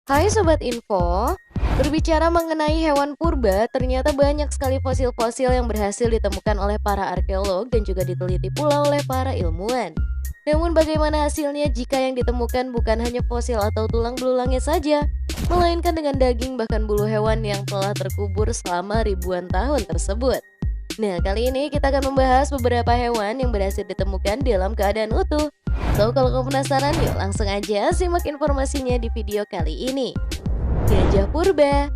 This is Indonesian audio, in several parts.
Hai Sobat Info, berbicara mengenai hewan purba, ternyata banyak sekali fosil-fosil yang berhasil ditemukan oleh para arkeolog dan juga diteliti pula oleh para ilmuwan. Namun bagaimana hasilnya jika yang ditemukan bukan hanya fosil atau tulang belulangnya saja, melainkan dengan daging bahkan bulu hewan yang telah terkubur selama ribuan tahun tersebut. Nah, kali ini kita akan membahas beberapa hewan yang berhasil ditemukan dalam keadaan utuh. So, kalau kamu penasaran, yuk langsung aja simak informasinya di video kali ini. Gajah purba.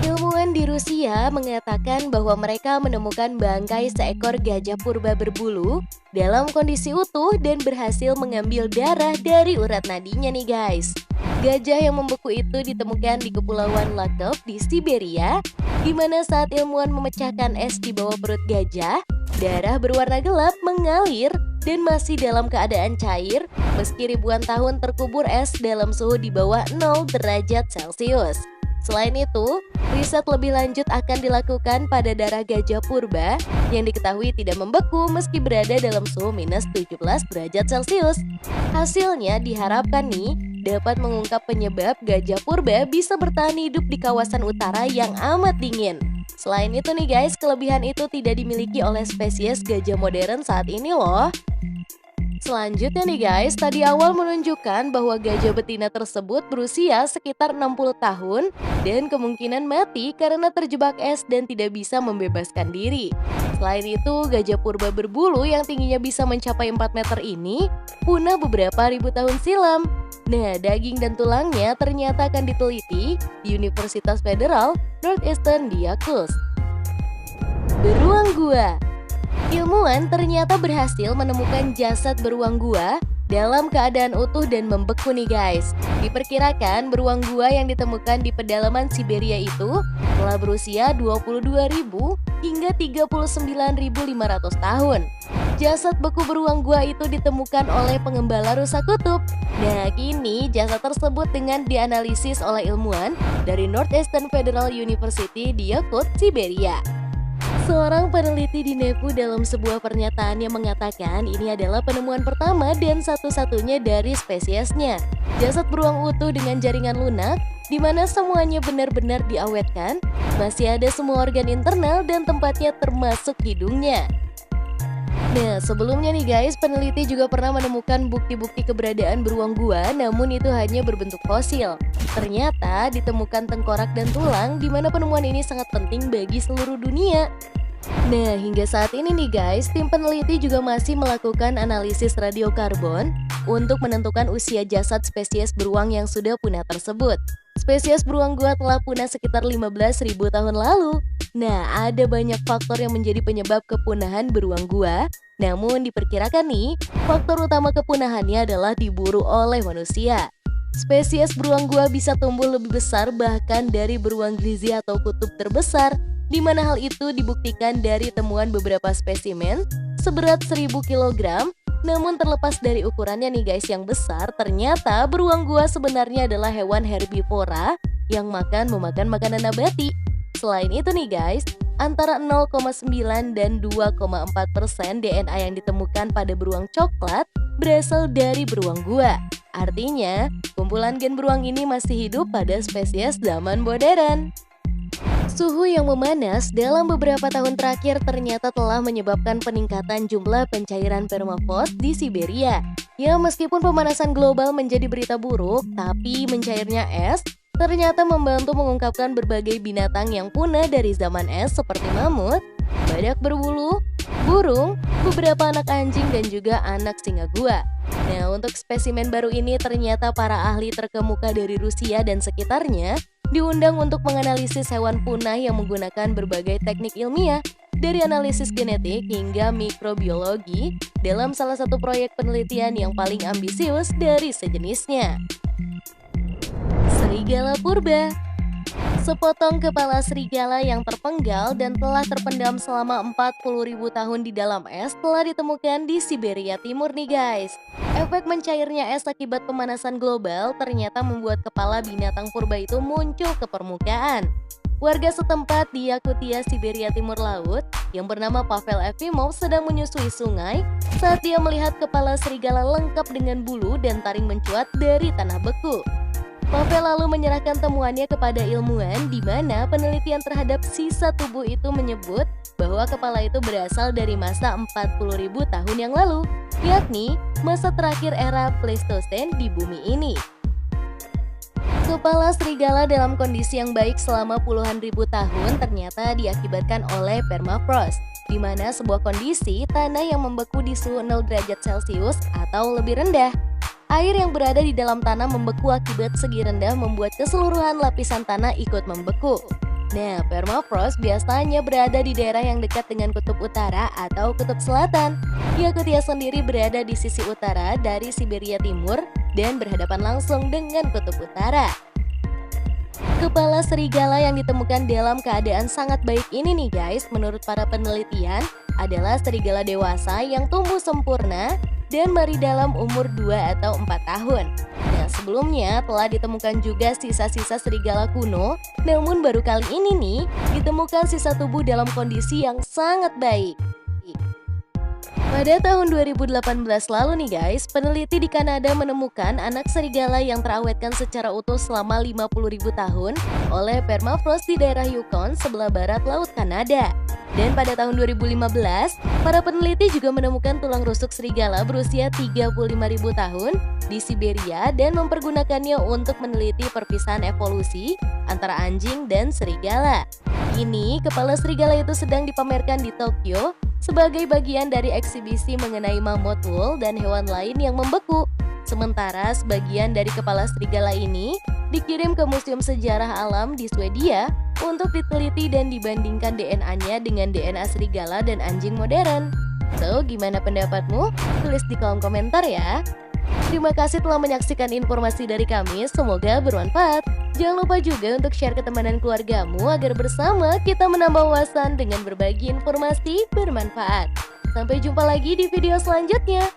Ilmuwan di Rusia mengatakan bahwa mereka menemukan bangkai seekor gajah purba berbulu dalam kondisi utuh dan berhasil mengambil darah dari urat nadinya nih guys. Gajah yang membeku itu ditemukan di Kepulauan Lakov di Siberia, di mana saat ilmuwan memecahkan es di bawah perut gajah, darah berwarna gelap mengalir dan masih dalam keadaan cair meski ribuan tahun terkubur es dalam suhu di bawah 0 derajat Celcius. Selain itu, riset lebih lanjut akan dilakukan pada darah gajah purba yang diketahui tidak membeku meski berada dalam suhu minus 17 derajat Celcius. Hasilnya diharapkan nih dapat mengungkap penyebab gajah purba bisa bertahan hidup di kawasan utara yang amat dingin. Selain itu nih guys, kelebihan itu tidak dimiliki oleh spesies gajah modern saat ini loh. Selanjutnya nih guys, tadi awal menunjukkan bahwa gajah betina tersebut berusia sekitar 60 tahun dan kemungkinan mati karena terjebak es dan tidak bisa membebaskan diri. Selain itu, gajah purba berbulu yang tingginya bisa mencapai 4 meter ini punah beberapa ribu tahun silam. Nah, daging dan tulangnya ternyata akan diteliti di Universitas Federal Northeastern di Yakutsk. Beruang gua. Ilmuwan ternyata berhasil menemukan jasad beruang gua dalam keadaan utuh dan membeku nih guys. Diperkirakan beruang gua yang ditemukan di pedalaman Siberia itu telah berusia 22.000 hingga 39.500 tahun. Jasad beku beruang gua itu ditemukan oleh pengembala rusa kutub. Nah, kini jasad tersebut dengan dianalisis oleh ilmuwan dari Northeastern Federal University di Yakutsk, Siberia. Seorang peneliti di Nepu dalam sebuah pernyataannya mengatakan ini adalah penemuan pertama dan satu-satunya dari spesiesnya. Jasad beruang utuh dengan jaringan lunak, di mana semuanya benar-benar diawetkan, masih ada semua organ internal dan tempatnya termasuk hidungnya. Nah, sebelumnya nih guys, peneliti juga pernah menemukan bukti-bukti keberadaan beruang gua, namun itu hanya berbentuk fosil. Ternyata ditemukan tengkorak dan tulang, di mana penemuan ini sangat penting bagi seluruh dunia. Nah, hingga saat ini nih guys, tim peneliti juga masih melakukan analisis radiokarbon untuk menentukan usia jasad spesies beruang yang sudah punah tersebut. Spesies beruang gua telah punah sekitar 15.000 tahun lalu. Nah, ada banyak faktor yang menjadi penyebab kepunahan beruang gua. Namun diperkirakan nih, faktor utama kepunahannya adalah diburu oleh manusia. Spesies beruang gua bisa tumbuh lebih besar bahkan dari beruang grizzly atau kutub terbesar, di mana hal itu dibuktikan dari temuan beberapa spesimen seberat 1000 kg. Namun terlepas dari ukurannya nih guys yang besar, ternyata beruang gua sebenarnya adalah hewan herbivora yang memakan makanan nabati. Selain itu nih guys, antara 0,9 dan 2,4% DNA yang ditemukan pada beruang coklat berasal dari beruang gua. Artinya, kumpulan gen beruang ini masih hidup pada spesies zaman modern. Suhu yang memanas dalam beberapa tahun terakhir ternyata telah menyebabkan peningkatan jumlah pencairan permafrost di Siberia. Ya, meskipun pemanasan global menjadi berita buruk, tapi mencairnya es ternyata membantu mengungkapkan berbagai binatang yang punah dari zaman es seperti mamut, badak berbulu, burung, beberapa anak anjing dan juga anak singa gua. Nah, untuk spesimen baru ini ternyata para ahli terkemuka dari Rusia dan sekitarnya diundang untuk menganalisis hewan punah yang menggunakan berbagai teknik ilmiah dari analisis genetik hingga mikrobiologi dalam salah satu proyek penelitian yang paling ambisius dari sejenisnya. Serigala purba. Sepotong kepala serigala yang terpenggal dan telah terpendam selama 40.000 tahun di dalam es telah ditemukan di Siberia Timur nih guys. Efek mencairnya es akibat pemanasan global ternyata membuat kepala binatang purba itu muncul ke permukaan. Warga setempat di Yakutia, Siberia Timur Laut yang bernama Pavel Efimov sedang menyusui sungai saat dia melihat kepala serigala lengkap dengan bulu dan taring mencuat dari tanah beku. Pavel lalu menyerahkan temuannya kepada ilmuwan di mana penelitian terhadap sisa tubuh itu menyebut bahwa kepala itu berasal dari masa 40.000 tahun yang lalu, yakni masa terakhir era Pleistosen di bumi ini. Kepala serigala dalam kondisi yang baik selama puluhan ribu tahun ternyata diakibatkan oleh permafrost, di mana sebuah kondisi tanah yang membeku di suhu 0 derajat Celcius atau lebih rendah. Air yang berada di dalam tanah membeku akibat segi rendah membuat keseluruhan lapisan tanah ikut membeku. Nah, permafrost biasanya berada di daerah yang dekat dengan kutub utara atau kutub selatan. Yakutia sendiri berada di sisi utara dari Siberia Timur dan berhadapan langsung dengan kutub utara. Kepala serigala yang ditemukan dalam keadaan sangat baik ini nih guys, menurut para penelitian adalah serigala dewasa yang tumbuh sempurna dan mari dalam umur 2 atau 4 tahun. Nah, sebelumnya telah ditemukan juga sisa-sisa serigala kuno, namun baru kali ini nih ditemukan sisa tubuh dalam kondisi yang sangat baik. Pada tahun 2018 lalu nih guys, peneliti di Kanada menemukan anak serigala yang terawetkan secara utuh selama 50.000 tahun oleh permafrost di daerah Yukon sebelah barat Laut Kanada. Dan pada tahun 2015, para peneliti juga menemukan tulang rusuk serigala berusia 35.000 tahun di Siberia dan mempergunakannya untuk meneliti perpisahan evolusi antara anjing dan serigala. Kini, kepala serigala itu sedang dipamerkan di Tokyo sebagai bagian dari eksibisi mengenai mammoth wool dan hewan lain yang membeku. Sementara sebagian dari kepala serigala ini dikirim ke Museum Sejarah Alam di Swedia untuk diteliti dan dibandingkan DNA-nya dengan DNA serigala dan anjing modern. So, gimana pendapatmu? Tulis di kolom komentar ya. Terima kasih telah menyaksikan informasi dari kami, semoga bermanfaat. Jangan lupa juga untuk share ke teman dan keluargamu agar bersama kita menambah wawasan dengan berbagi informasi bermanfaat. Sampai jumpa lagi di video selanjutnya.